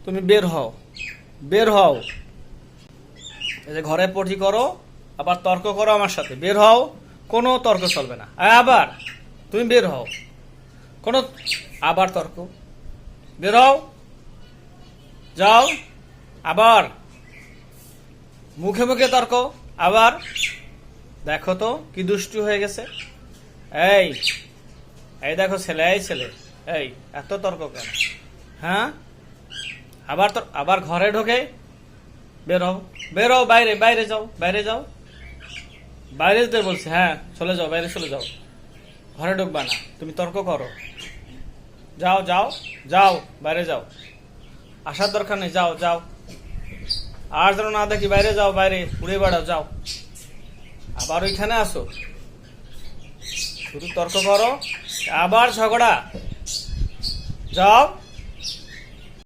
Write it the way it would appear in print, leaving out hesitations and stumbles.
তুমি বের হও, বের হও। এই যে ঘরে পটি করো, আবার তর্ক করো আমার সাথে। বের হও, কোনো তর্ক চলবে না। আবার তুমি বের হও, কোনো আবার তর্ক। বের হও, যাও। আবার মুখে মুখে তর্ক। আবার দেখো তো কি দুষ্টু হয়ে গেছে। এই এই দেখো ছেলে, এই ছেলে, এই এত তর্ক কেন? হ্যাঁ, আবার ঘরে ঢোকে। বের হও, বের হও, বাইরে, বাইরে যাও, বাইরে যাও, বাইরে যেতে বলছি। হ্যাঁ, চলে যাও, বাইরে চলে যাও, ঘরে ঢুকবা না। তুমি তর্ক করো। যাও যাও যাও, বাইরে যাও, আসার দরকার নেই। যাও যাও, আর যেন না দেখি। বাইরে যাও, বাইরে উড়ে বেড়াও, যাও। আবার ওইখানে আসো, শুধু তর্ক করো, আবার ঝগড়া। যাও।